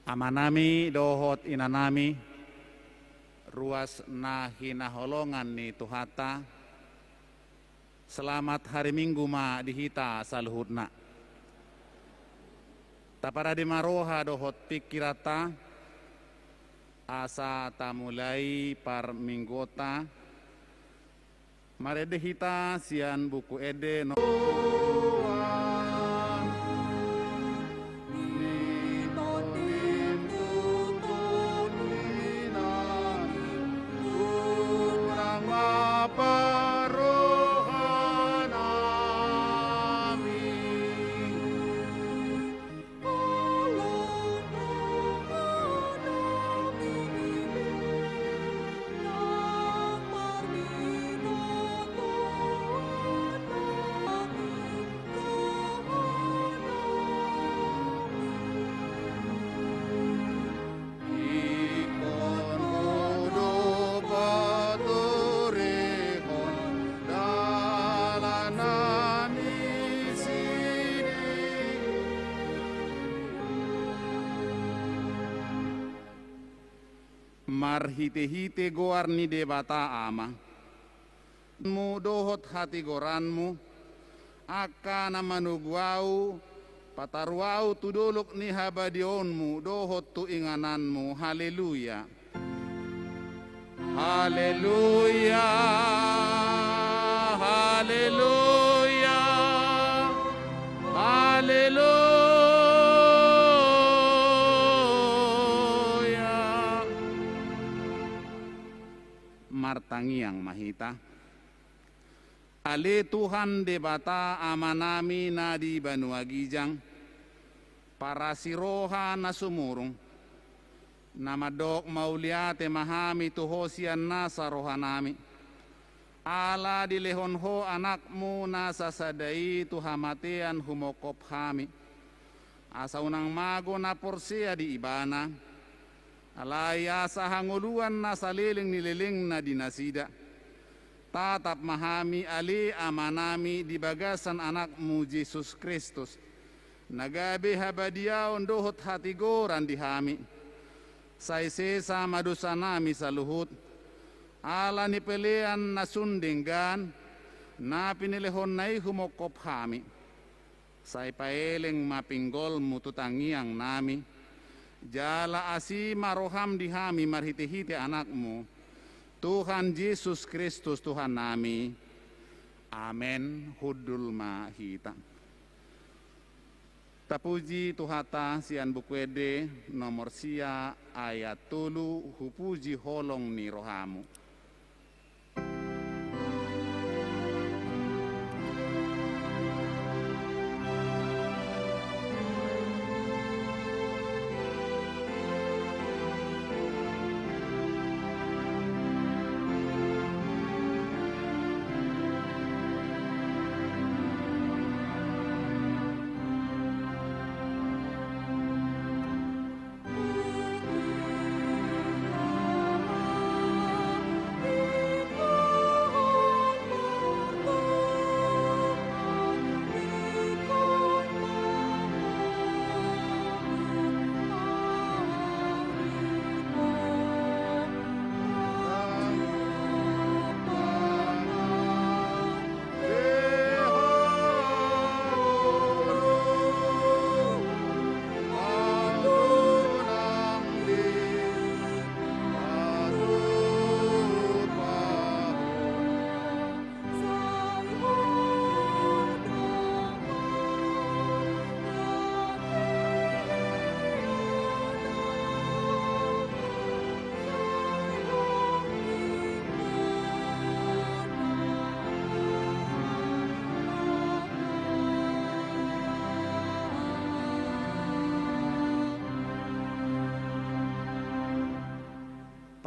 Amanami dohot inanami ruas na hinaholongan ni Tuhata. Selamat hari Minggu ma dihita saluhutna. Tapara di maroha dohot pikirata asa tamulai par minggota. Mare dihita sian buku ede no marhite-hite goarni debata ama. Mu dohot hati goranmu, aka namanugwau, pataruau tuduluk ni habadionmu, dohot tu ingananmu, haleluya. Haleluya, haleluya, haleluya. Martangiang mahita. Ale Tuhan debata amanami na di banuagijang para siroha na sumurong namadok mauliate mahami tuhosian na sa rohanami ala dilehonho anakmu na sasadai tuhamatean humokop hami asa unang mago na porsia di ibana alaya sa hanguluan na saliling nililing na dinasida. Tatap mahami ali amanami di bagasan anakmu Yesus Kristus. Nagabi habadiaon dohot hati goran dihami. Saisesa madusa nami sa luhut. Ala ni pelean na sundinggan. Na pinilihon na'y humokop hami. Say paeleng mapinggol mututangiang nami. Jala asi maroham dihami marhiti-hiti anakmu. Tuhan Yesus Kristus Tuhan nami. Amen. Hudul mahita. Tapuji Tuhata sian bukwede nomor sia ayat tulu hupuji holong ni rohamu.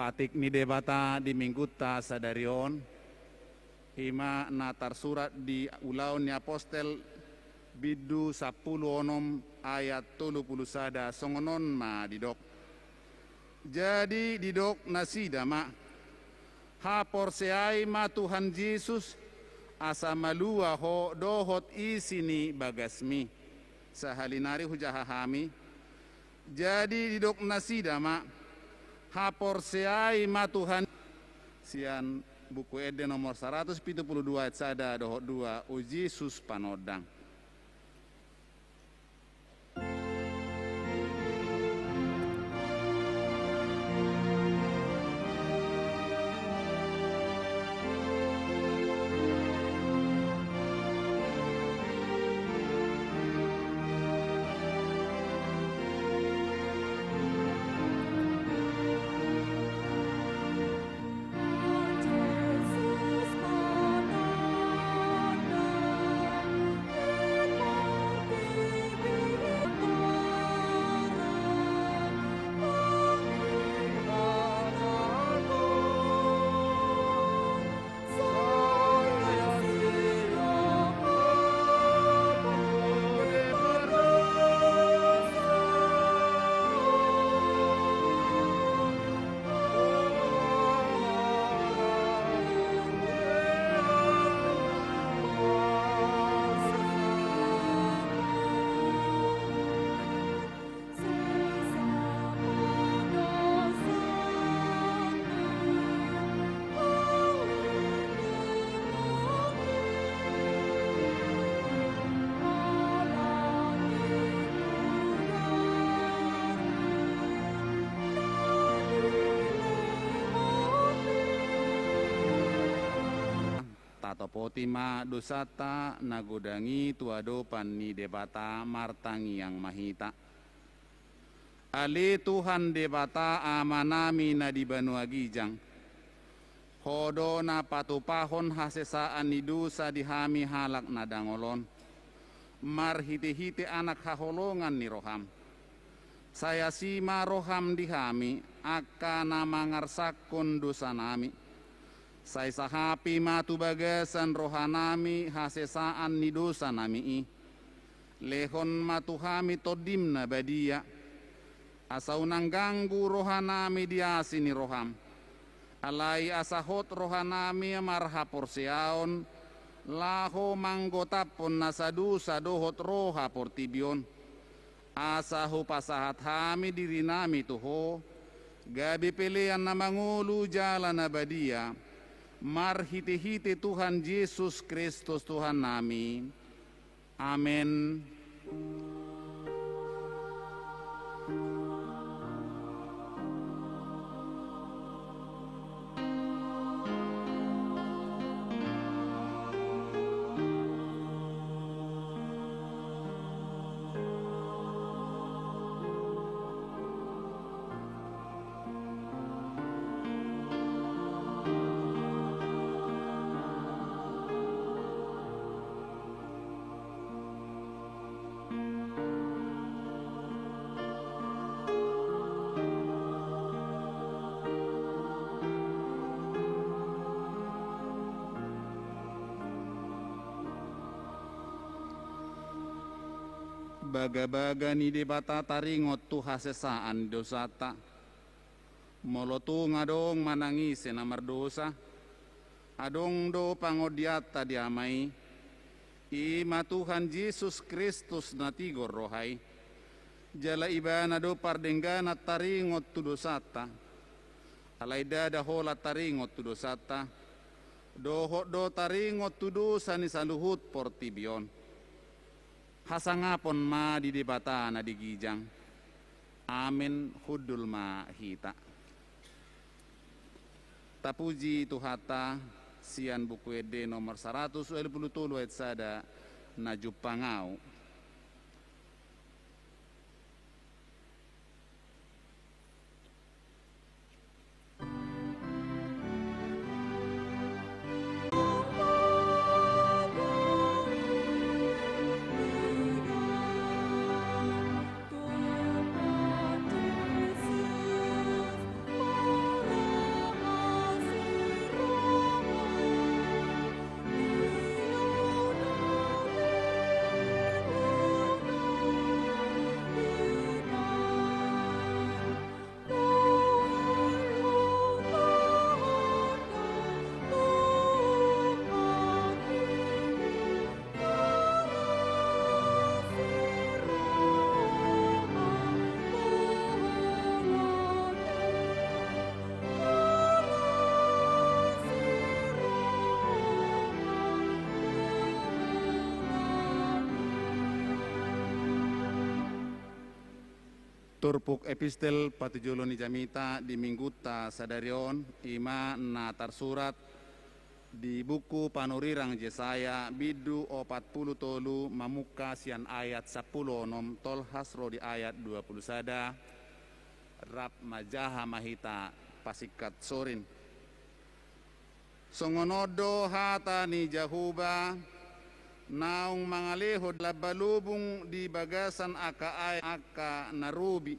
Patik ni debata di mingguta sadarion hima natar surat di ulaun ni apostel bidu 10 onom ayat 30 sada songonon ma didok. Jadi didok nasida ma hapor seai ma Tuhan Yesus asa malua ho dohot isini bagasmi sahalinari hujahahami Jadi didok nasida ma hapor seai ma Tuhan sian buku ede nomor 172 ayat sada dohok 2 uji sus panodang. Topotima dosata nagodangi tuado panni debata martangi yang mahita. Ale Tuhan debata amanami na di Banua Gijang. Hodo na patupahon hasesaan ni dosa dihami halak na dangolon. Marhiti-hiti anak haholongan ni roham. Saya sima roham dihami akana mangarsakon dosa nami. Saya sahapi matu bagasan rohanami hasesaan ni dosa nami i. Lehon matuhami todimna badia. Asau nangganggu rohanami diasi ni roham. Alai asahot rohanami marha porseaon. Laho manggotapon nasadusa dohot roha portibion. Asahu pasahat hami diri nami tuho. Gabi pelean na mangulu jalan abadia. Marhiti-hiti Tuhan Yesus Kristus Tuhan nami. Amin. Baga-baga ni debata taringot tu hasesaan dosata. Molotu ngadong manangis na mardosa. Adong do pangodiata diamai. Ima Tuhan Yesus Kristus na tigor rohai. Jala iba na do pardenggana taringot tu dosata. Alay dada hola taringot tu dosata. Dohot do taringot tu dosa ni saluhut portibion. Hasangapon ma di debata na di Gijang. Amin hudul ma hita. Tapuji tuhata sian buku ede nomor 123 ayat sada na jupangau. Turpuk epistel patujuloni jamita di minggutta sadarion ima na tarsurat di buku panurirang Yesaya bidu 40 tolu mamuka sian ayat 10 onom tol hasro di ayat 20 sada rap majaha mahita pasikat sorin songonodo hata ni Jahuba naung mangalehod labalubong di bagasan aka ay aka narubi.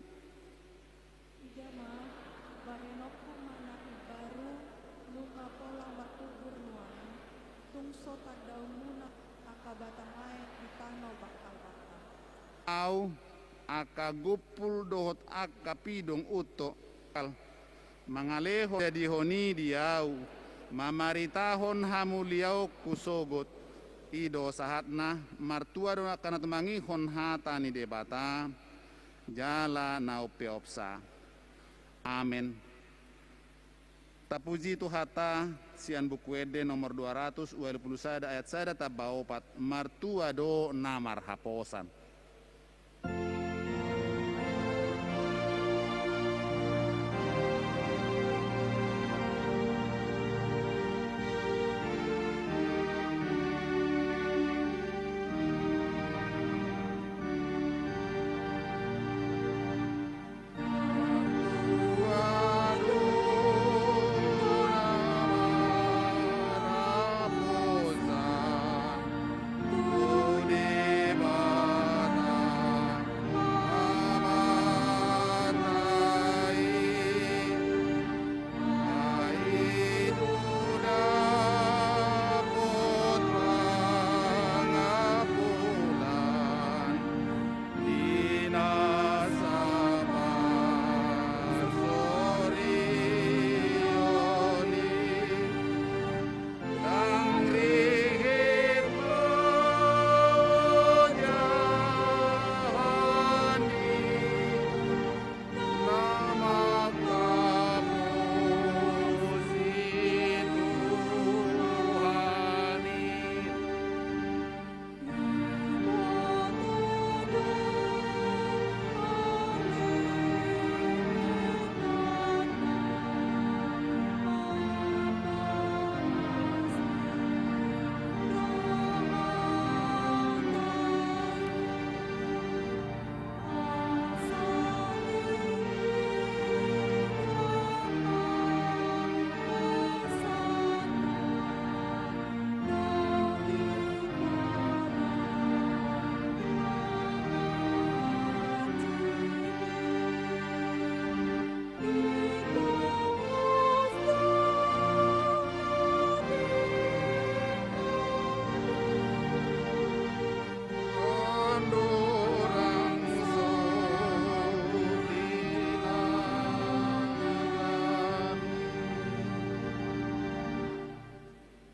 Ijama bahenok mana baru luka polang batubur nuan tungso tadaw muna aka batang ay di tanaw bakal-bakal. Au aka gupul dohot aka pidong uto mangalehod jadi honi diau mamaritahon hamuliau kusogot ido sahatna martua do kana tumangihon hata ni debata jala nau peopsa. Amin. Tapuji tu hata sian buku ede nomor 200 sada ayat sada tabaopat martua do namar haposan.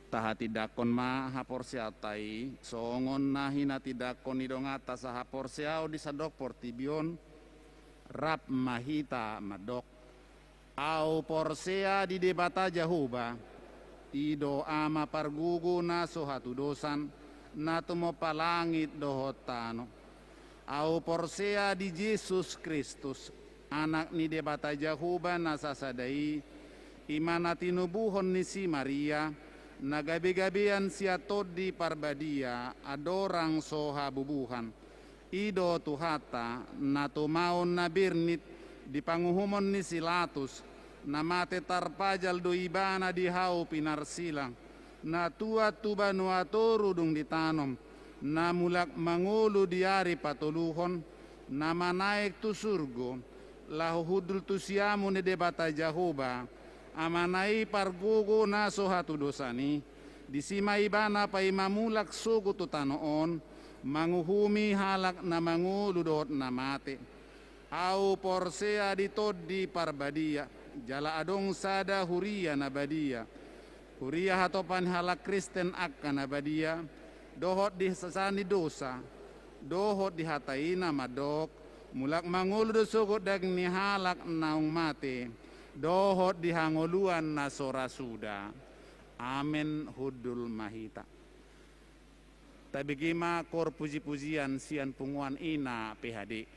Tahati dakon ma haporsiatai songon nahi na tidakon idongata sa haporsiao di sadok portibion rap mahita madok au porsea di debata Jahuba ido ama pargugu na sohatu dosan na tumo palangit dohotano au porsea di Yesus Kristus anak ni debata Jahuba na sasadai imana tinubuhon ni si Maria nagabi-gabian siatod di parbadia adorang soha bubuhan ido tuhata na tumaon na birnit di panguhumon ni silatus na mate tarpajal do ibana di hau pinarsilang na tua tuba nuatoru dung ditanom na mulak mangulu diari patuluhon na manaik tu surgo lahu hudul tu siamu ni debata Jahuba amanai pargugu na sohatu dosani disimai bana pai mamulak sugu tu tanoon manguhumi halak na manguludot na mate au porsea ditod di parbadia jala adong sada huria na badia huria hatopan halak Kristen akka na badia dohot di sasani dosa dohot di hataina madok mulak mangulud sugu dagni halak naung mate dohot dihangoluan na sorasuda. Amen hudul mahita. Tabigima kor puji-pujian sian punguan ina PHD.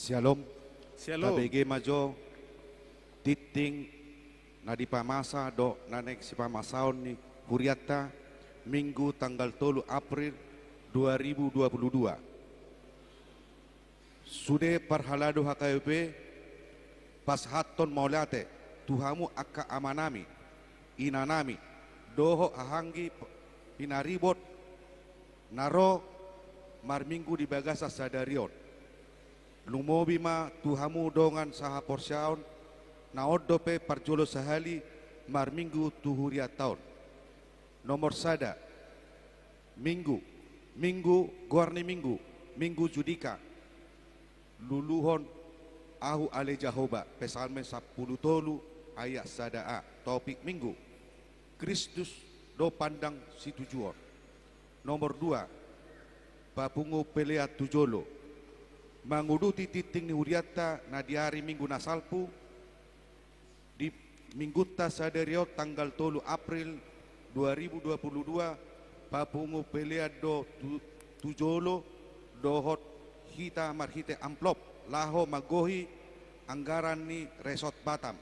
Shalom. Shalom. KBG Majo titing na di pamasa do nanek si pamasaon ni Huriata Minggu tanggal 3 April 2022. Sude parhalado HKBP pas haton maulate tuhamu akka amanami inanami doho ahanggi pinaribot naro marminggu di bagasa sadarion lumobi ma tuhamu dongan saha porsyaon na oddope parjolo sahali marminggu tuhuria tahun nomor sada minggu gorni minggu judika luluhon ahu ale Jahoba pesalme 10 tolu ayat sada a topik minggu Kristus do pandang si tujuan. Nomor 2 bapungu pelea tujolo manguduti titing ni Huriata na di hari minggu nasalpu di mingguta saderio tanggal 3 April 2022 bapungu pelea do tujolo dohot hita marhite amplop laho magohi anggaran ni resort Batam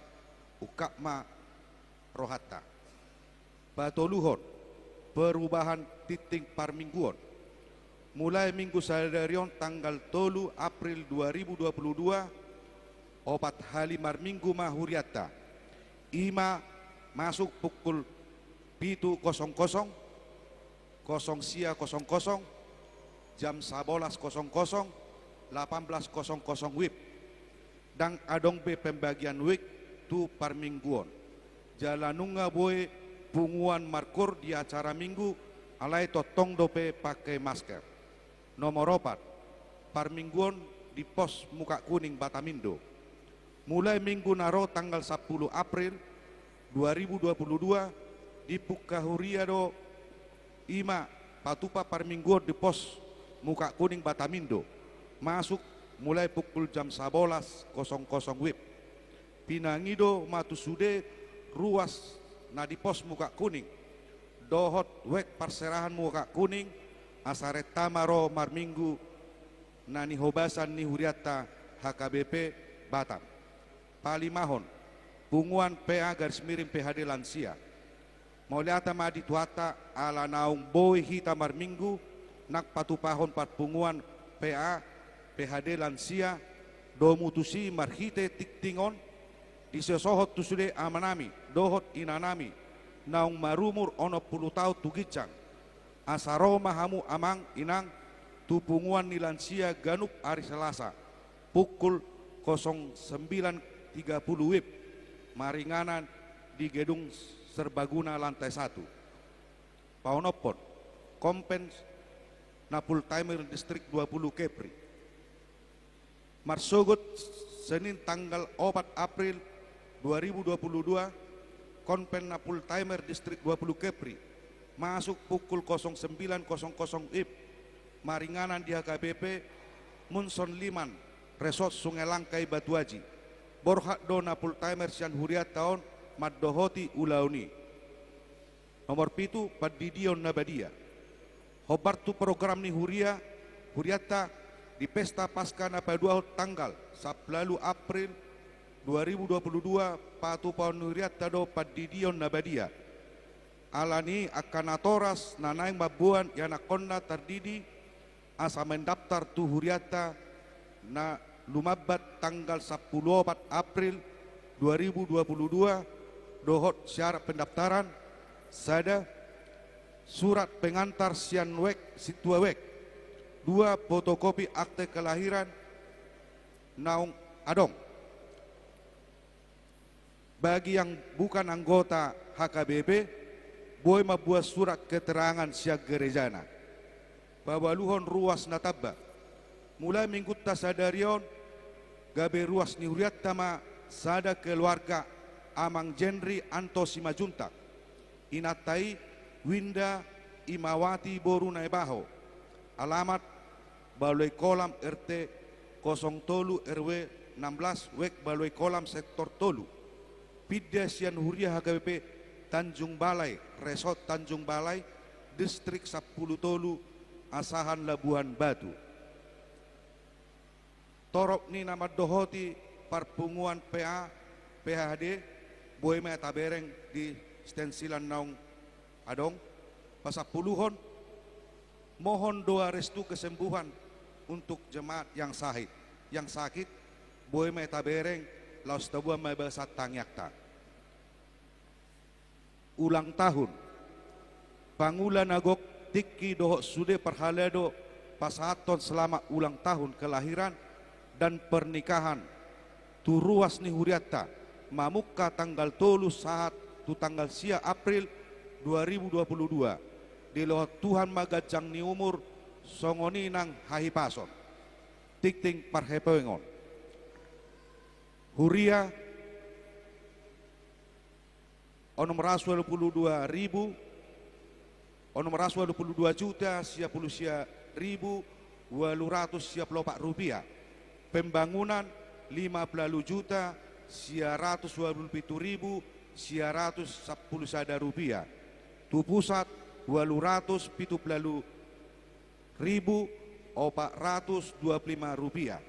ukakma rohatta batoluhon perubahan titing parmingguon mulai minggu sadarion tanggal 3 April 2022 opat halimar minggu mahuriata ima masuk pukul 7.00 sia 00 jam 11.00 18.00 WIB dan adong be pembagian WIB tu parmingguon jalanunga boy punguan markur di acara minggu alai totong dope pakai masker. Nomor 4 parmingguon di pos muka kuning Batamindo mulai minggu naro tanggal 10 April 2022 di Pukahuriado ima patupa parmingguon di pos muka kuning Batamindo masuk mulai pukul jam 11.00 WIB pinangido matusude ruas na di pos muka kuning dohot wek perserahan muka kuning asaret tamaro marminggu nani hobasan ni Huriata HKBP Batam palimahon punguan PA garis miring PHD lansia mauliata madi tuata ala naung boy hita marminggu nak patupahon pat punguan PA PHD lansia domutusi marhite tiktingon disesohot tusude amanami dohot inanami naung marumur ono 10 tahun tugicang asaro mahamu amang inang tupunguan nilansia ganup hari Selasa pukul 09.30 WIB maringanan di gedung serbaguna lantai 1 paunopon kompens napul timer distrik 20 Kepri marsogot Senin tanggal 4 April 2022 konpen napul timer distrik 20 Kepri masuk pukul 09.00 WIB maringanan di HKBP Munson Liman Resort Sungai Langkai Batuaji borhak do napul timer sian Huriat tahun maddohoti ulauni nomor 7 Padidion Nabadia hobartu program ni Huriata di pesta pasca napadua tanggal 10 April 2022 patu paun Huriata do Padidion Nabadia alani akan atoras nanaing mabuan yana konna tardidi asa mendaftar tu Huriata na lumabat tanggal 10 April 2022 dohot syarat pendaftaran sada surat pengantar sian wek situa wek 2 fotokopi akte kelahiran naung adong bagi yang bukan anggota HKBP boy mabuat surat keterangan siag gerejana babaluhon ruas natabba mulai minggu tasadarion gabe ruas ni Huriata ma sada keluarga amang Jenri Anto Simajuntak inatai Winda Imawati Boru Naibaho alamat Baloi Kolam RT 03 RW 16 Wek Baloi Kolam Sektor Tolu Pidya Sian Huria HKBP Tanjung Balai Resort Tanjung Balai Distrik 10 Tolu Asahan Labuhan Batu torok ni nama dohoti perpunguan PHD boy me tabereng di stensilan naung adong pasapuluhon mohon doa restu kesembuhan untuk jemaat yang sakit boy me tabereng laos tabua me basat tangyakta. Ulang tahun Pangulan agok tiki dohok sude perhaledo pasaton selama ulang tahun kelahiran dan pernikahan tu ruas ni huriatta mamukka tanggal tolu saat tu tanggal sia April 2022 di loh Tuhan magajang ni umur songoni nang hahipason tikting parhepengon huria onom rasul 22.000 onom rasul 22 juta sia puluh sia ribu 200 sia pelopak rupiah. Pembangunan 15 juta sia 127.000 sia 110 sada rupiah. Tu pusat 270.425 rupiah.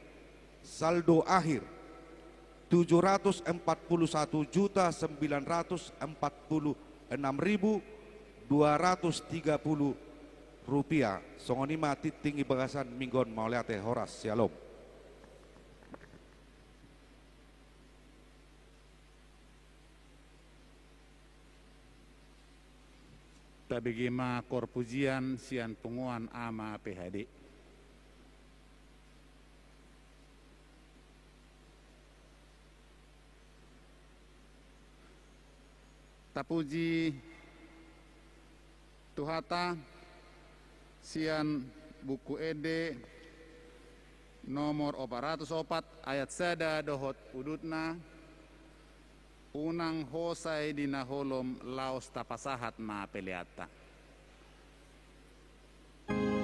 Saldo akhir 741.946.230 rupiah. Songoni mati tinggi bagasan minggon mauliate horas shalom. Tabigima korpujian sian punguan ama PHD. Tapuji Tuhata sian buku ede nomor 404 ayat sada dohot udutna unang hosai dina holom laos tapasahat ma peleata. Thank you.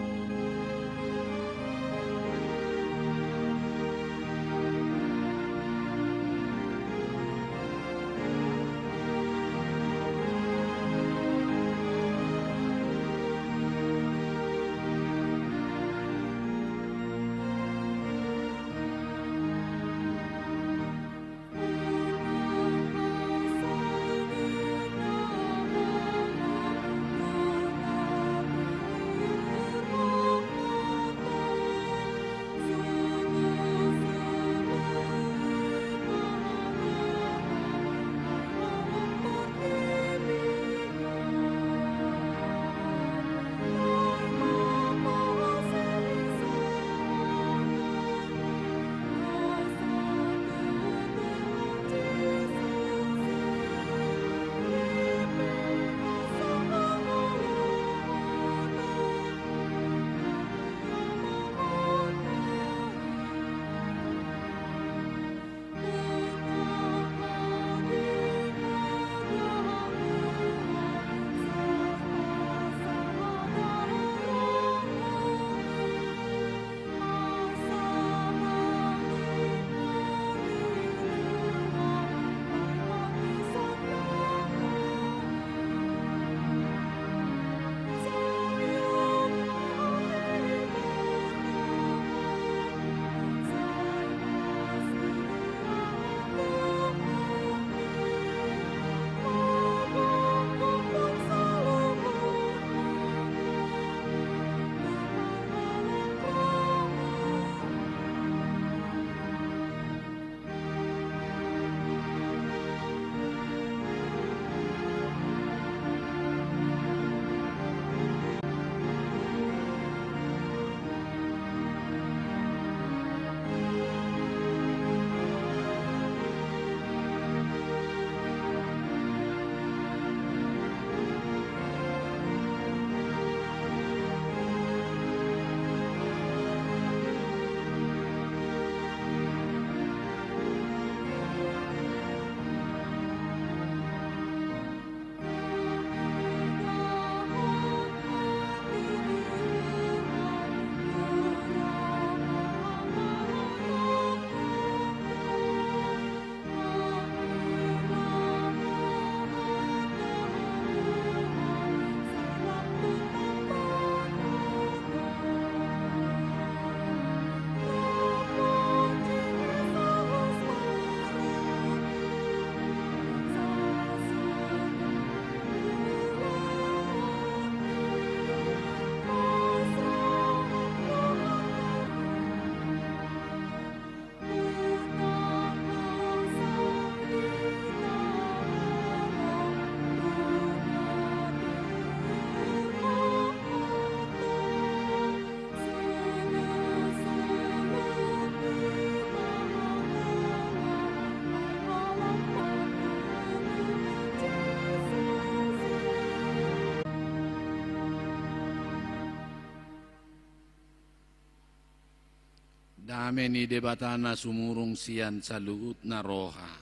Dame ni debatana sumurung sian saluhut na roha.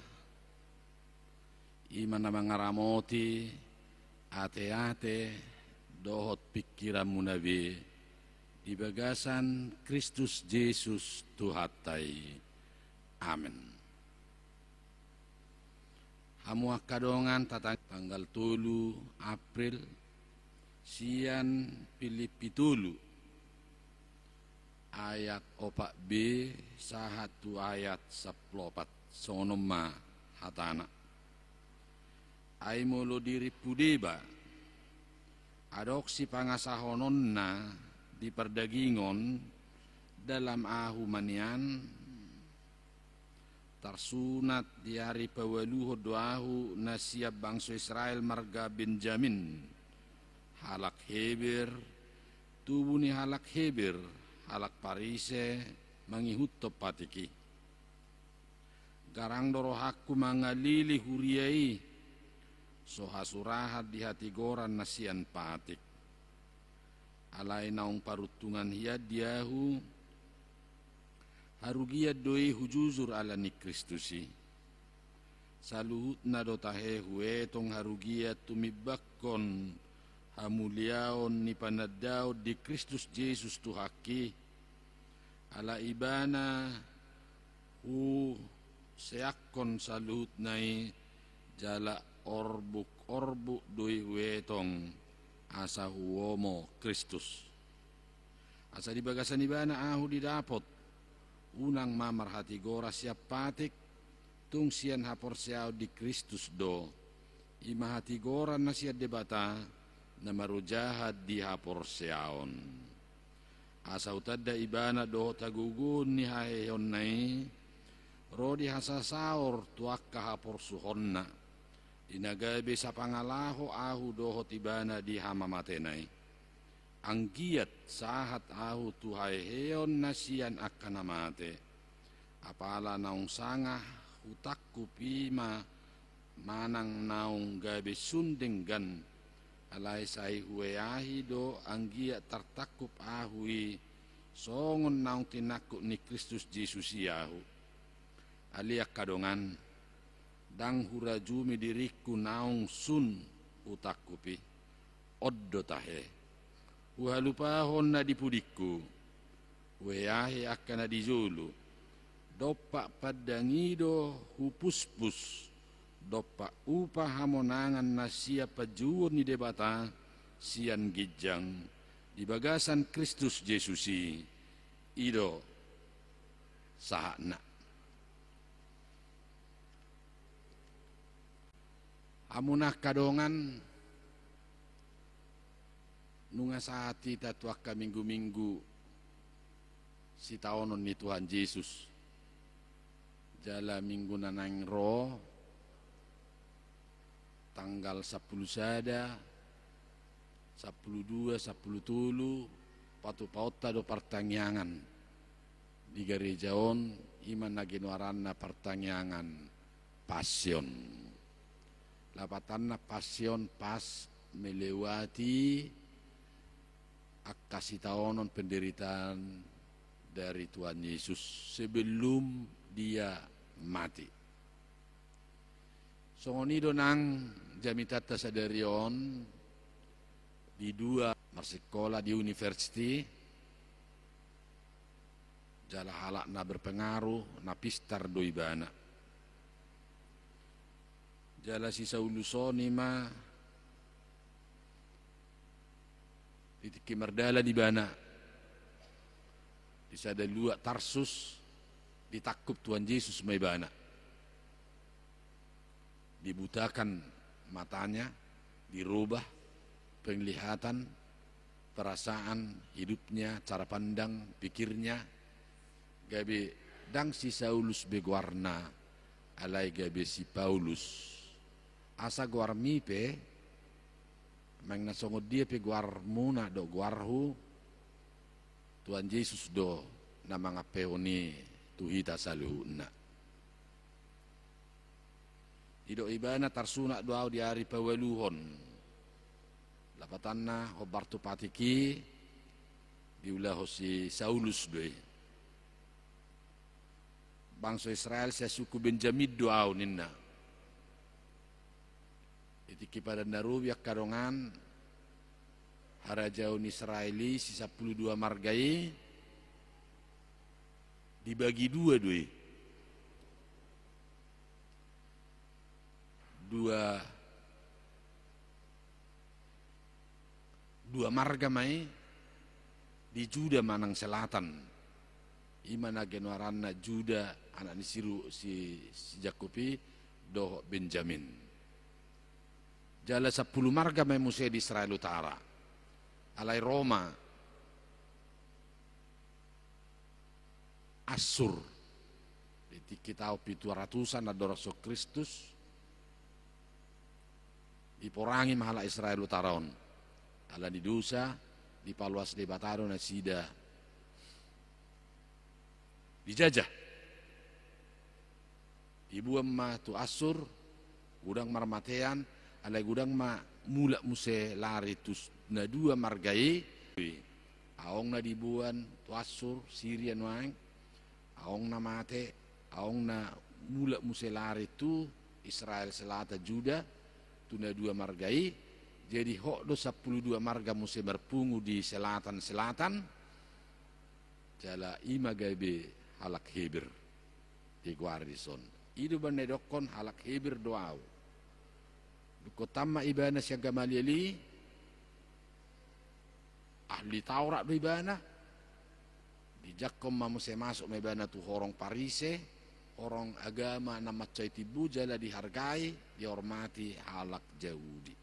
Iman na mga ramoti, ate-ate, dohot pikiran munabi, di bagasan Kristus Yesus Tuhatay. Amen. Hamuak kadongan tanggal 3 April, sian pilipitulu, ayat 4b, sahatu ayat 14, sonoma hatana. Ay mulo diri pudeba, adoksi pangasahonon na di perdagingon dalam ahu manian, tarsunat di hari pawaluho doahu na siap bangsa Israel marga Benjamin, halak Heber, tubuh ni halak Heber, halak Parise, mangihut topatiki. Garang dorohaku mangalili huriai, sohasurahat di hati goran nasian patik. Alai naung parutungan hiad diahu, harugiat doi hujuzur ala ni Kristusi. Saluhut na dotahe huetong harugiat tumibakkon hamuliaon ni panadaw di Kristus Yesus tuhaki. Ala ibana hu seakkon saluhut nai jala orbuk doi huetong asa huomo Kristus. Asa di bagasan ibana ahu didapot unang mamar hati gora siap patik tung sian hapor siaw di Kristus do ima hati gora na siya debata na marujahat di hapor siaon. Asa utadda ibana do tagugun ni haheyon nai rodi hasasaor tuak kahapor suhonna inagabe sa pangalaho ahu doho tibana di hamamatenay. Ang giat sahat ahu tuhay heon na siyan akanamate. Apala naung sangah hutakku pima manang naung gabe sundenggan. Alay say huweahi do ang giat tartakup ahui songon naung tinakuk ni Kristus Jesus yahu. Aliak kadongan. Dang hurajumi diriku naung sun utakupi oddo tahe uhalupahon na dipudikku weahe akana dijulu dopak padangido hupuspus dopak upah hamonangan na siapa juun ni debata sian gijang di bagasan Kristus Yesusi ido sahakna. Amunah kadongan nunga sahati tatuaka minggu-minggu si taonon ni Tuhan Yesus jala minggu nanang ro tanggal 10 sada 12 10 tulu patu pauta do pertanyaan di gerejaon iman naginwaranna pertanyaan pasion. Lapatanna pasion pas melewati kasih taonon penderitaan dari Tuhan Yesus sebelum dia mati. Songonido nang jamitata sadarion di 2 marsekolah di university jala halak na berpengaruh na pistar doibana. Jala si Saulusoni ma ditiki merdala di bana di sada lua Tarsus ditakup Tuhan Yesus mai bana dibutakan matanya dirubah penglihatan perasaan hidupnya cara pandang pikirnya gabe dang si Saulus beguarna alai gabe si Paulus asa guar mipe mang nasongod dia pe guar muna do guarhu Tuhan Yesus do na mga peoni tuhita saluhuna ido ibana tarsuna doaw di hari pawaluhon lapatanna hobartu patiki diulah si Saulus doy bangsa Israel sia suku Benjamin doau ninna. Iti kipada narubi kadongan harajaun Israeli sisa 12 margai dibagi dua marga mai di Juda manang selatan. Imana genuaranna Juda anak nisiru si Jakobi do Benjamin. Jala 10 marga mai musuh di Israel Utara. Alai Roma, Asur, di kita 700-an ada Rasul Kristus, diporangi mahala Israel Utaron, ala di dosa, di paluas di Bataro na sida, dijajah. Ibu emma tu Asur, gudang marmatean, alai gudang ma mula muse lari tus na 2 margai, aong na dibuan tu Asur, Syria nuang, aong na mate, aong na mula muse lari tu Israel Selatan Juda, tu na 2 margai, jadi hok do 12 marga muse berpungu di selatan-selatan, jala ima gabe halak Heber di Guardison. Idu banedokon halak Heber doau. Duko tamma ibana siya Gamalieli, ahli Taurat do ibana, di Jakom mamuse masuk ibana tu horong Parise, orang agama na macai tibu jala dihargai, dihormati halak Yahudi.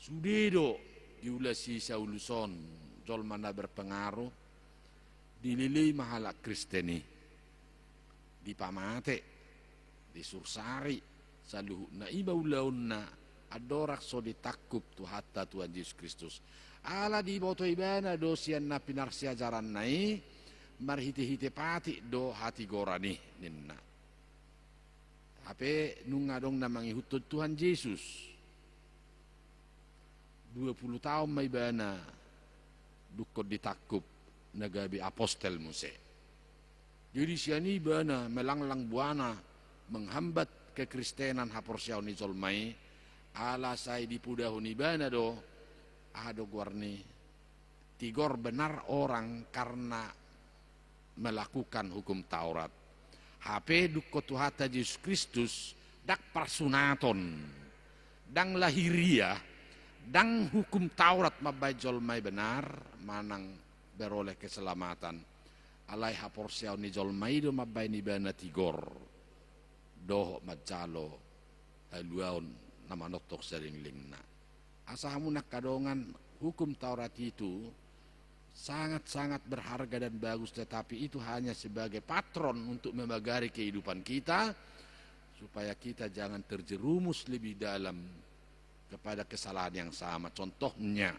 Sudedo diulasi Sauluson, jol mana berpengaruh, dililih mahalak Kristeni, dipamate, disursari, saluhu na iba ulaun na adorak so ditakub tu hatta Tuhan Yesus Kristus. Ala di boto ibana do sian na pinarsi ajaran nai marhite-hite pati do hati gorani ninna. Tapi nunga dong na mangihutut Tuhan Yesus. 20 tahun may ibana dukod ditakub nagabi apostel muse. Jadi sian ibana melanglang buana menghambat kekristenan haporsyaw ni Zolmai, ala say dipudahun ibana do ado guarni tigor benar orang karena melakukan hukum Taurat. HP dukko tuhata Yesus Kristus dak parsunaton dang lahiria dang hukum Taurat mabay Zolmai benar manang beroleh keselamatan. Alai haporsyaw ni Zolmai do mabay ni bana tigor doh majalo luaon nama notok seringling na. Asahamu nak kadongan hukum Taurat itu sangat-sangat berharga dan bagus, tetapi itu hanya sebagai patron untuk memagari kehidupan kita supaya kita jangan terjerumus lebih dalam kepada kesalahan yang sama. Contohnya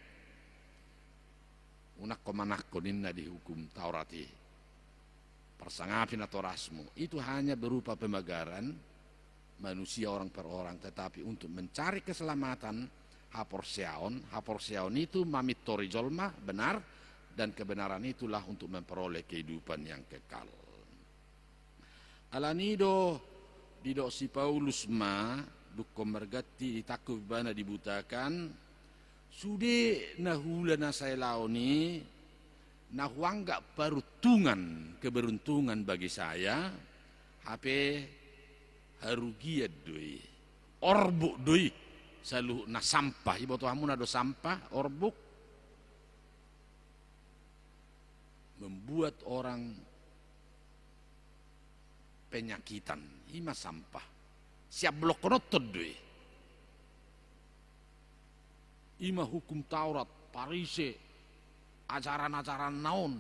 unak komanakko ninna di hukum Taurati persangapin atau rasmu itu hanya berupa pemagaran manusia orang per orang, tetapi untuk mencari keselamatan haporsyaon itu mamit tori jolma benar, dan kebenaran itulah untuk memperoleh kehidupan yang kekal. Alanido dido si Paulus ma dukko mergati takut bana dibutakan sude nahula na saya laoni nahuangga peruntungan keberuntungan bagi saya HP harugiat doi orbuk doi selalu na sampah ibu tu hamun ada sampah orbuk membuat orang penyakitan ima sampah siap blok konotot doi ima hukum Taurat Parise ajaran-ajaran naon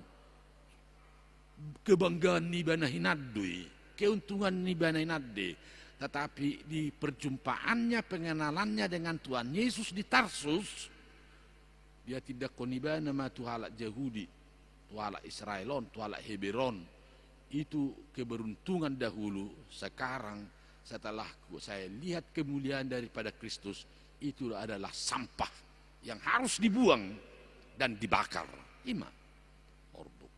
kebanggaan nibana hinadui keuntungan nibana hinadde, tetapi di perjumpaannya pengenalannya dengan Tuhan Yesus di Tarsus dia tidak konibana ma tuhalak Yahudi tuhalak Israelon tuhalak Heberon. Itu keberuntungan dahulu. Sekarang setelah saya lihat kemuliaan daripada Kristus, itu adalah sampah yang harus dibuang dan dibakar. Ima orbuk.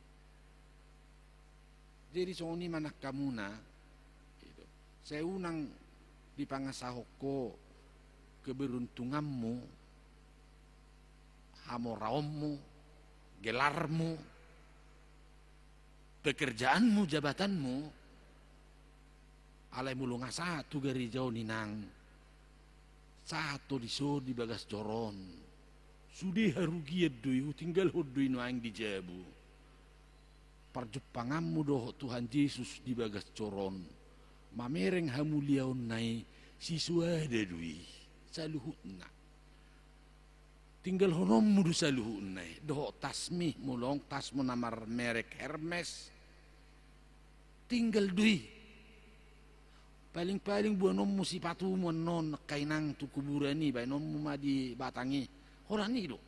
Jadi soni manak kamuna gitu. Saya unang di pangasahoko keberuntunganmu, hamoraommu, gelarmu, pekerjaanmu, jabatanmu, alai mulunga satu gari jauh ninang, satu di bagas coron, sudi harugiat dui, tinggal hudui noang di jabu, perjupanganmu doh Tuhan Yesus di bagas coron, mamereng hamuliaun nai siswada dui, saluhutna. Tinggal honommu du saluhutna, doh tasmi mulong tasmu namar merek Hermes, tinggal dui. Paling-paling buah nommu si patu non kainang tu kuburani bay nommu ma di batangi horani do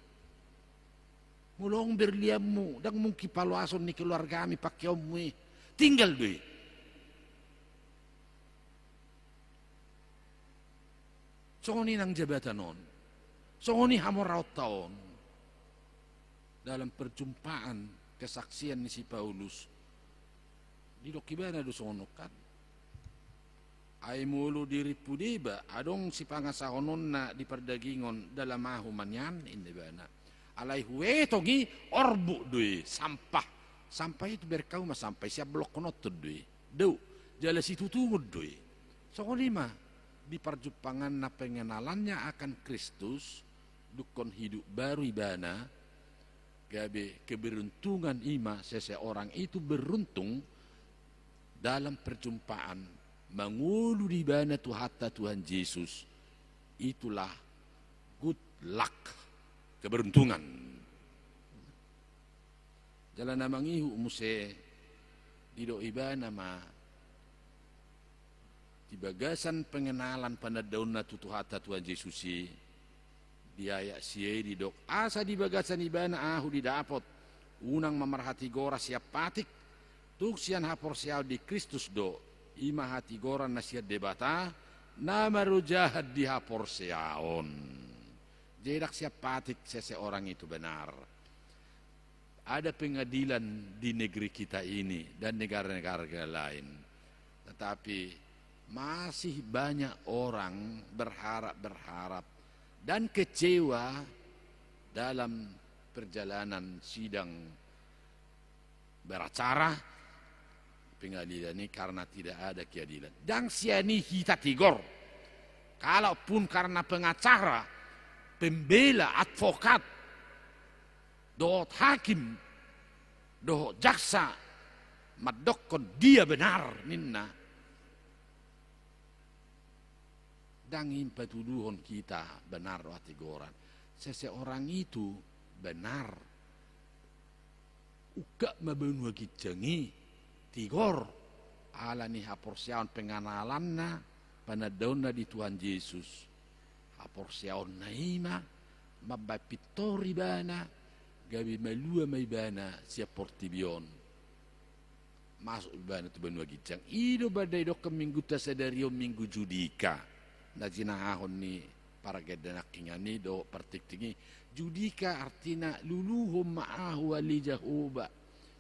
mulong berliammu dak mungkin paluason ni keluarga kami pakai ommu tinggal doi songoni nang jabatan non songoni hamoraut taon dalam perjumpaan kesaksian ni si Paulus di dokibana do sonokan ai mulu diri pudiba adong si pangasahonon na di perdagingon dalam mahu manyan ini bana alai huetogi orbu dui sampah itu berkau mas sampai siap blok konot dui do jala situ tunggu dui sokolima di perjupangan na pengenalannya akan Kristus dukon hidup baru ibana gabe keberuntungan ima seseorang itu beruntung dalam perjumpaan mengulu di bana hatta Tuhan Yesus, itulah good luck, keberuntungan. Jalan namang ihu muse dido ibana ma di bagasan pengenalan panadaun na hatta Tuhan Yesus diayak siye didok asa di bagasan ibana ahu didapot unang memerhati gora siap patik tuk sian hapor sial di Kristus do ima hati goran nasihat debata nama rujahat dihapor seaon jedak siap patik seseorang itu benar ada pengadilan di negeri kita ini dan negara-negara lain tetapi masih banyak orang berharap dan kecewa dalam perjalanan sidang beracara pengadilan ini karena tidak ada keadilan. Dan siani kita tigor. Kalaupun karena pengacara, pembela, advokat, dohot hakim, dohot jaksa, madokon dia benar ninna. Dan impatuduhon kita benar watigoran. Seseorang itu benar. Uka mabenua kicangi. Tigor ala ni haporsiaon pengenalanna panadauna di Tuhan Yesus haporsiaon naima mabapitori bana gabi malua mai bana siap portibion masuk bana tu benua gicang ido badai dok minggu tasadario minggu judika najina ahon ni para gedanak ingani do pertiktingi judika artina luluhum ma'ahu walijahuba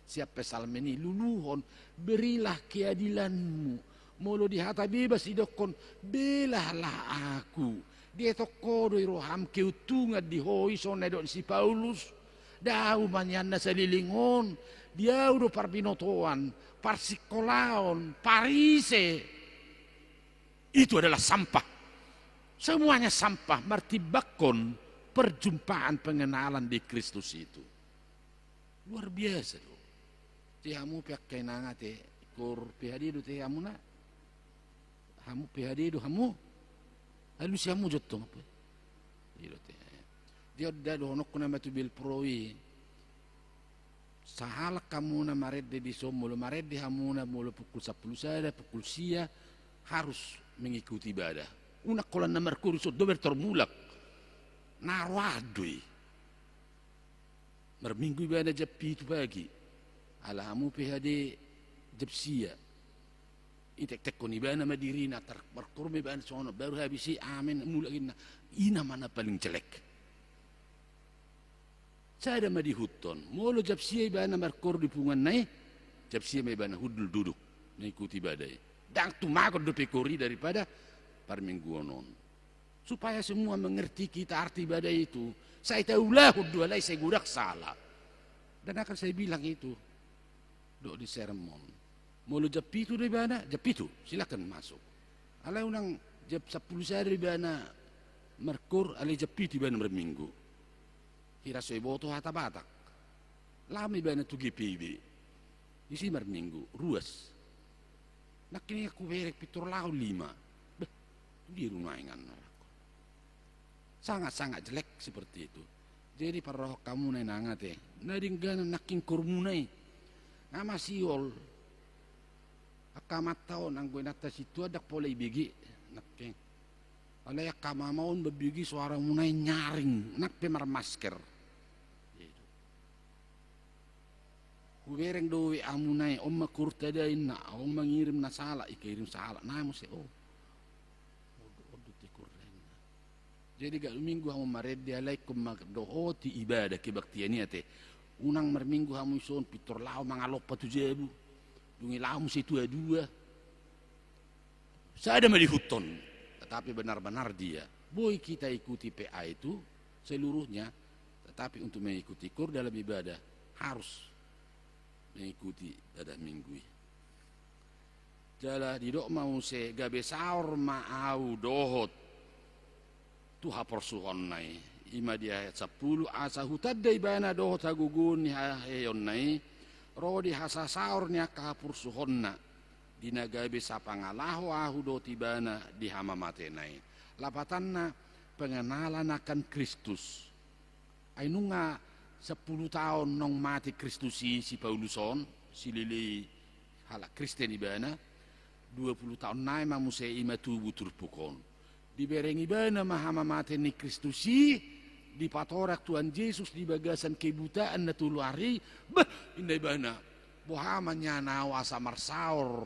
siap pesalmeni luluhon berilah keadilanmu molo di hata bebas idokon belalah aku dia toko doi roham keutungan di hoi sona don si Paulus dau manyanna salilingon dia udah parbinotoan parsikolaon parise itu adalah sampah semuanya sampah martibakon perjumpaan pengenalan di Kristus itu luar biasa loh. Hamu pihak kainanga te kur pihadi do te hamu na hamu pihadi do hamu lalu si hamu jotto apa ilo te dia do honok na matu bil proi sahala kamu na maredde di somulo maredde hamu na mulo pukul 10 sada pukul sia harus mengikuti ibadah una kolan na merkurso dober termulak narwadui merminggu ibadah japi itu pagi alamu PHD jepsia itek-tek kon ibana madirina tar berkurme ban sono baru habisi amin mulagina ina mana paling jelek saya ada madi huton molo jepsia ibana berkur di pungan nai Japsia may bana hudul duduk mengikuti badai. Dan tumakot do pekori daripada parmingguan non. Supaya semua mengerti kita arti badai itu. Saya tahulah hudul alai saya gudak salah. Dan akan saya bilang itu do di sermon. Mau lu japitu dari bana, japitu silakan masuk. Alai unang jap 10 sehari bana merkur alai japitu bana berminggu. Kira saya boto hata batak. Lami bana tu GPB. Isi berminggu ruas. Nak kini aku berek pitur lau 5. Beh, di rumah ingan aku. Sangat-sangat jelek seperti itu. Jadi paroh kamu nai nangat nadinggana naking kurmunai. Ngama siol. Akamat taon ang nata situ ada polai bigi. Naking. Alay akamamaon babigi suara munai nyaring. Nakpe marmasker. Kubereng dowe amunai om makurta dain na om mengirim na sala ikirim sala na mo se odo ti kurren. Jadi gak minggu hamu maredde alaikum magdohoti ibadah kebaktian te. Unang merminggu hamu ison pitor lao mangalop patu jebu. Dungi lao mo se dua. Sada malihuton. Tetapi benar-benar dia. Boy kita ikuti PA itu seluruhnya. Tetapi untuk mengikuti kur dalam ibadah harus mengikuti pada minggu. Jala di dok mau se gabe saur mau dohot tu haporsuhon nai ima di ayat 10 asa hutadda ibana dohot hagugun hayon nai rodi hasa saur nya kahapursuhonna dina gabe sapangalaho ahu do tibana di hamamate nai lapatanna pengenalan akan Kristus ainunga 10 tahun nong mati Kristusi si Pauluson si lili halak Kristen ibana 20 tahun nai mamusai ima tubuh turpukon dibereng ibana mahama mati ni Kristusi di patorak Tuhan Yesus di bagasan kebutaan na tuluari bah indah ibana bohamanya nawasa marsaur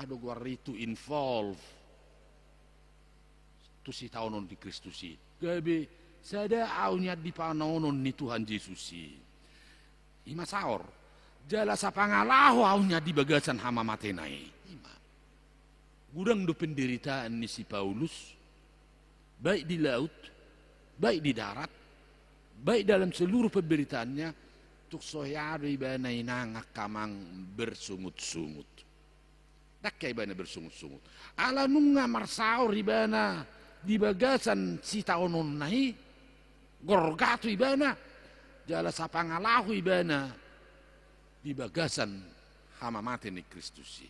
do guaritu involve tu si tahun di Kristusi gabe sada aunya di panonon ni Tuhan Yesus ima saor jala sapangalaho aunya di bagasan hama matenai ima gudang do penderitaan ni si Paulus baik di laut baik di darat baik dalam seluruh penderitaannya tuk sohyado ibana inangak kamang bersungut-sungut dakkay ibana bersungut-sungut ala nunga marsaor ibana di bagasan si taonon nahi gorgato ibana jala sapangalahu ibana di bagasan hama mati ni Kristusi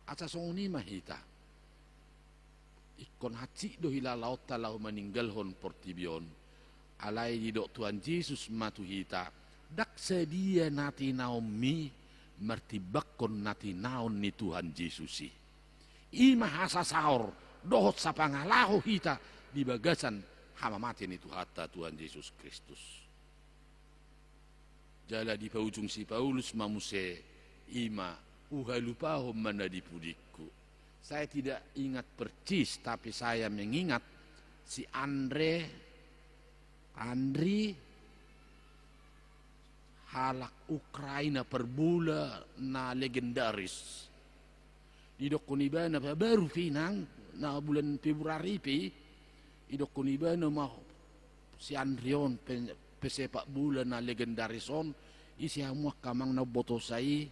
asa songoni mahita ikon haci do hila laut talau meninggalhon portibion alai di dok Tuhan Yesus matuhita dak sedia nati naomi mertibakon nati naon ni Tuhan Yesusi ima hasa saur dohot sapangalahu hita di bagasan hama mati itu hatta Tuhan Yesus Kristus. Jala di paujung si Paulus mamuse ima uhalupahum mana di pudikku. Saya tidak ingat percis tapi saya mengingat si Andri halak Ukraina perbula na legendaris. Di dokunibana baru pinang na bulan Februari pi idok kunibana mah si Andrion pesepak bola na legendarison isi hamuak kamang na botosai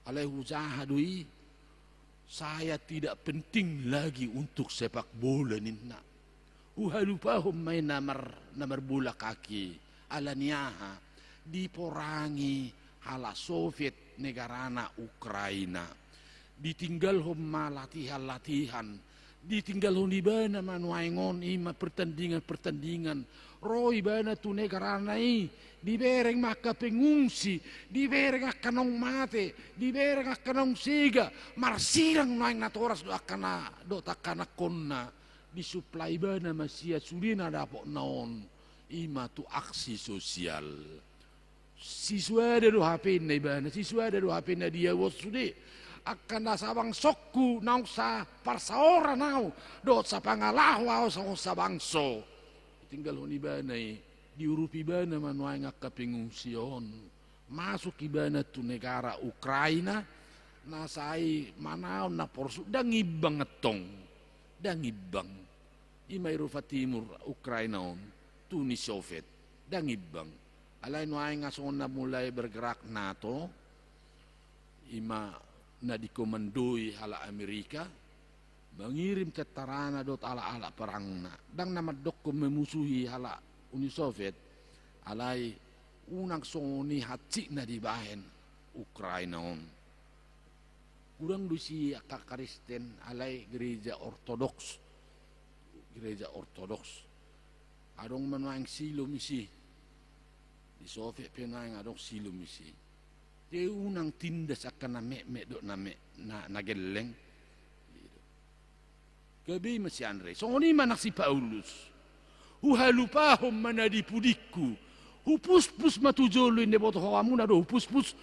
alai huzahadui saya tidak penting lagi untuk sepak bola ninna uhalupahum main namar bola kaki alaniaha diporangi hala Soviet negarana Ukraina ditinggal hom latihan ditinggal di bana manuaingon ima pertandingan roi bana tu negarana dibereng maka pengungsi dibereng akanong mate dibereng akanong siga marsirang noing natoras do akana do takana konna disuplai bana masia sulina dapok naon ima tu aksi sosial siswa do HP na bana siswa do HP na dia wosude akan nasabang sokku nau sa parsaora nau do sa pangalahu sa bangso tinggal honi banai diurupi bana manuai ngaka pengungsion masuk ibana tu negara Ukraina nasai manaon na porsu dangibang ngetong dangibang imay rufa timur Ukraina on Tuni Soviet dangibang alay no ay nga na mulai bergerak NATO ima na dikomandoy hala Amerika mengirim tetarana dot ala-ala perang na dang namadok ko memusuhi hala Uni Soviet alay unang songoni hatsi na dibahen Ukraina on kurang dusi Kristen alay gereja Ortodoks adong manuang silo misi di Soviet penuang adong silo misi te unang tindas akan na dok na geleng gabi masih Andre songoni manak si Paulus uhalupahom manadi pudikku hupus-pus matujolo inde boto hawamu nado hupus-pus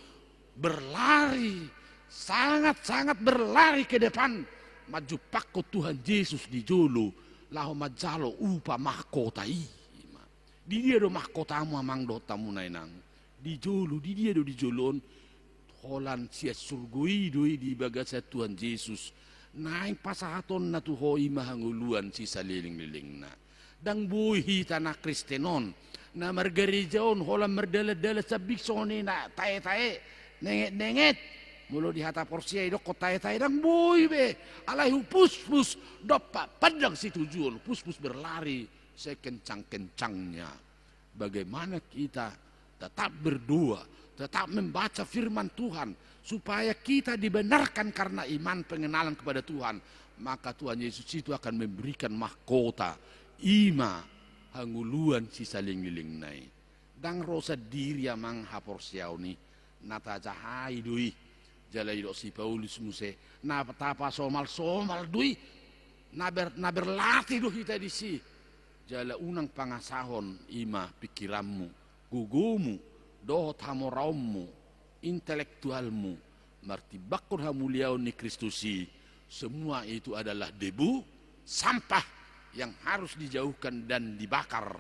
berlari sangat-sangat berlari ke depan maju pakko Tuhan Yesus di jolo laho majalo upa mahkota di dia do mahkotamu amang do tamu nainang di jolo di dia do di jolon holan sia surgoi doi di bagasa Tuhan Yesus naing pasahaton na tuhoi mahanguluan si saliling-liling na dang buhi tanah Kristenon na margarijaon holan merdala-dala sa biksoni na tae-tae nenget-nenget mulo di hata porsia idok ko tae-tae dang buhi be alay pus-pus dopa padang si tujuan pus-pus berlari sekencang-kencangnya. Bagaimana kita tetap berdoa, tetap membaca firman Tuhan supaya kita dibenarkan karena iman pengenalan kepada Tuhan, maka Tuhan Yesus itu akan memberikan mahkota ima hanguluan si saling-liling nai dang rosa diri amang hapor siauni nata jahai dui jalai do si Paulus muse na tapa somal dui na berlatih do kita di si jala unang pangasahon ima pikiranmu gugumu dohot hamoraumu intelektualmu martibakun hamuliaun ni Kristusi semua itu adalah debu sampah yang harus dijauhkan dan dibakar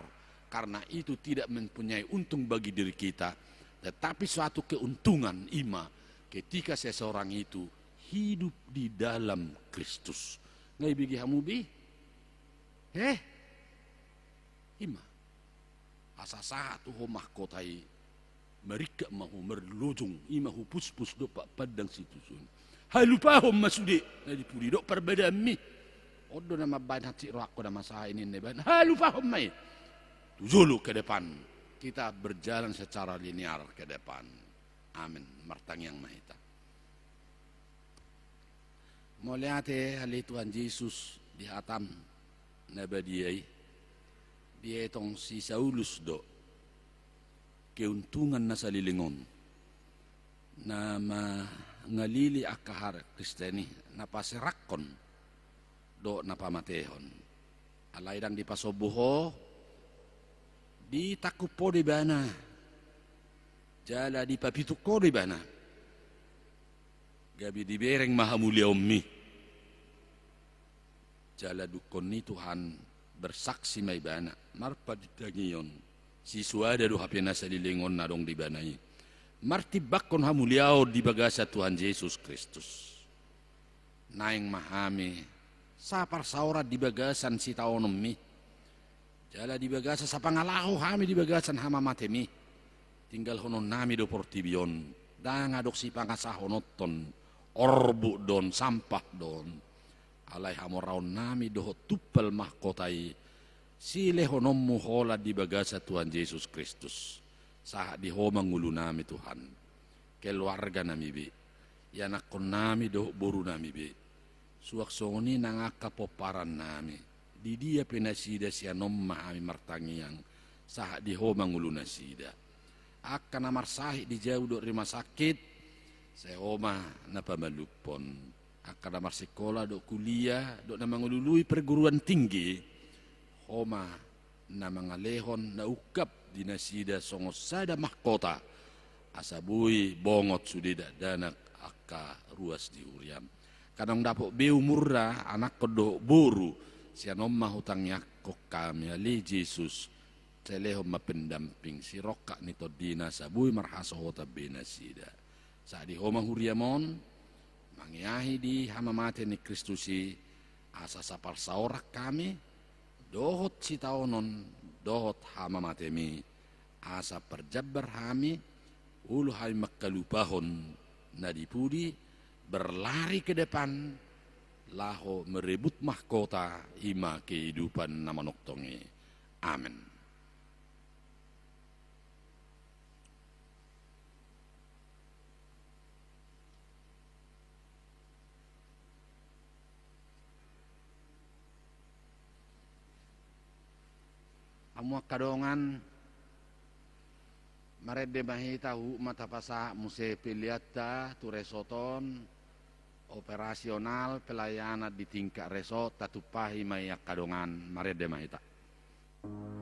karena itu tidak mempunyai untung bagi diri kita tetapi suatu keuntungan ima ketika seseorang itu hidup di dalam Kristus ngai bigi hamubi ima asasa tu homah kotai mereka mahu merlojong ima hupus-pus dopak padang situ sun halupahom masude na dipuri dok perbedami odo nama banyak cik roak pada masa ini neban halupahom mai tujulu ke depan kita berjalan secara linear ke depan amin martang yang mahita moliate hali Tuhan Yesus di hatam nabadiai dia tong si Saulus do keuntungan na salilingon na ngalili akahar Kristeni na pasirakon do na pamatehon alaidang di pasobuho di takupo di bana jala di papituko di bana gabi di bereng mahamulia ummi jala dukon ni Tuhan bersaksi may bana marpa ditangiyon si suada do hapena salilingon na dong di banai martibakon hamuliao di bagasa Tuhan Yesus Kristus naing mahami sapar saura di bagasan si taonom mi jala di bagasa sa pangalaho hami di bagasan hama matemi tinggal honon nami do portibion dangadok si pangasahonoton orbu don sampah don alay hamoraon nami do tupal mahkotai sile honommu hola di bagasa Tuhan Yesus Kristus saat di homang ngulu nami Tuhan keluarga nami be yanakon nami do boru nami be suak soni nangaka poparan nami di dia penasida siya nomma ami martangiang saat di homang ngulu nasida akan amar sahih di jauh do rumah sakit saya homa na pamalupon akan amar sekolah do kuliah do namangulului perguruan tinggi Oma na mga lehon na ukap dinasida songos sada mahkota asabui bongot sudida danak aka ruas di uriam kanang dapo be umurra anak kodo boru sianom mahutang yakok kami ali Jesus teleho mapendamping si rokka nito dina sabui marhaso hota bena sida. Sa di homa huriamon mangiahi di hamamate ni Kristusi asa sapar saurak kami dohot si taonon dohot hamamate mi asa perjabar hami ulu hai makkalupahon na dipudi berlari ke depan laho merebut mahkota ima kehidupan namanoktonge. Amin. Amuak kadongan marede mahita hu matapasa muse piliata tu resoton operasional pelayanan di tingkat resort tatupahi mayak kadongan marede mahita. Yesus,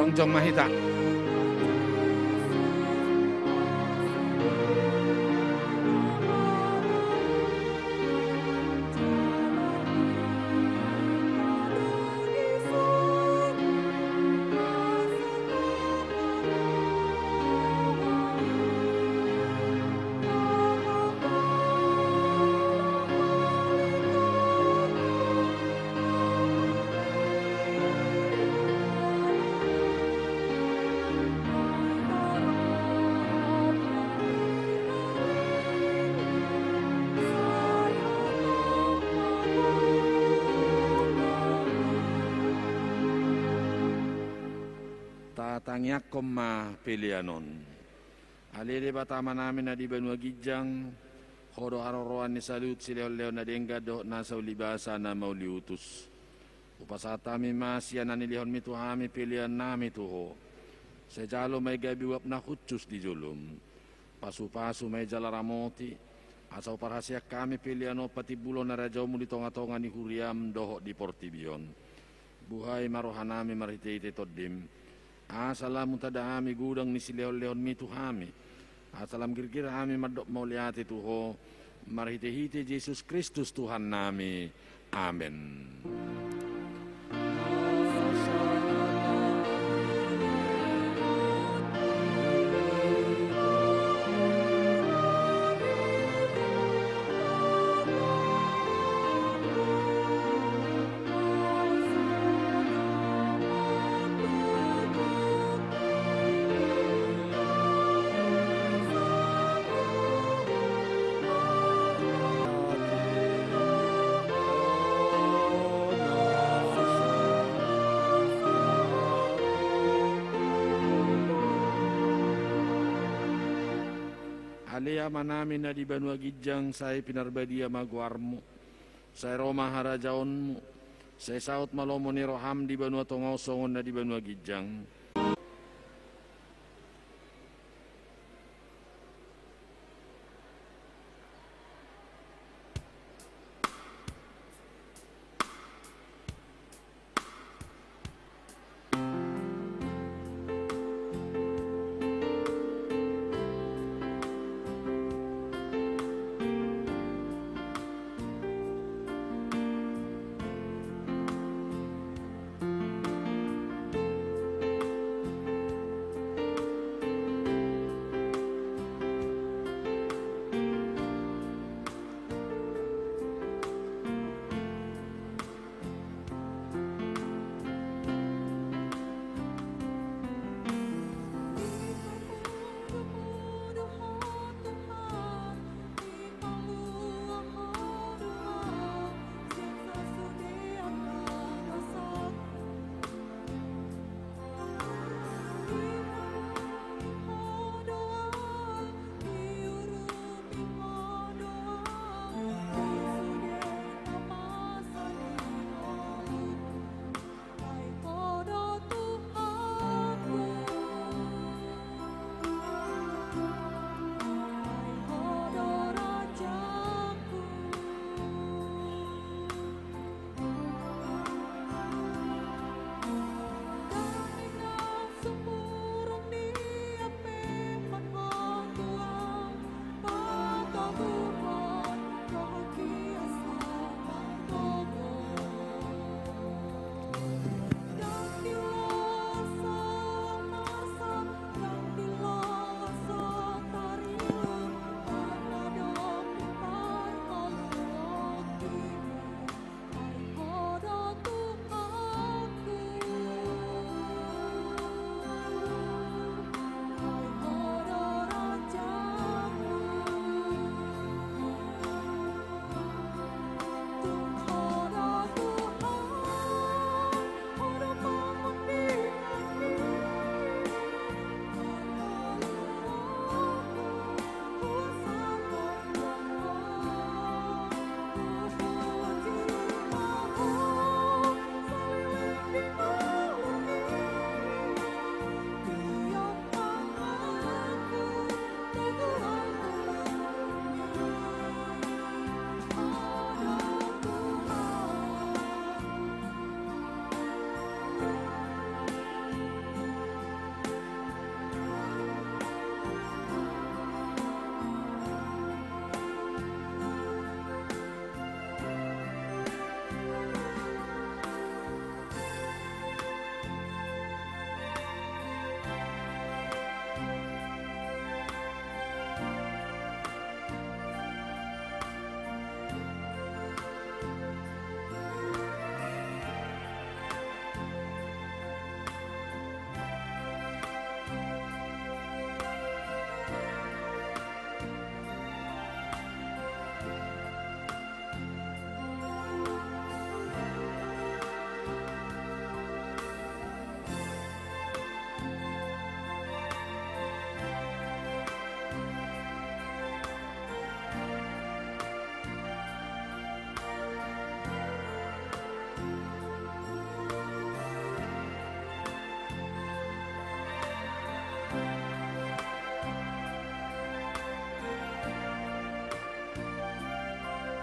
rongjong mahita. Tatangyak koma pilianon. Alele batama namin na di Banua Gijang, hodo haroroan ni salut sileo-leo na dengga do nasa ulibasa na mauliutus. Upasatami masya na nilihon mituhami pilihan nami tuho. Sejalo may gabiwap na kutsus di julum. Pasu-pasu may jalaramoti. Asaw parhasyak kami pilihan o pati bulo na rajaw mo di tonga-tonga ni huriam doho di Portibion. Buhay marohanami marhite-ite toddim. Asalamu tadahami gudang ni sileo-leon mituhami. Asalam girgir hami madok mauliati tuho. Marhite-hite Yesus Kristus Tuhan nami. Amin. Alea manami na di Banua Gijang, say pinarbadia maguarmo, say Roma harajaonmu, say saut malomo ni Roham di Banua Tongosongon na di Banua Gijang,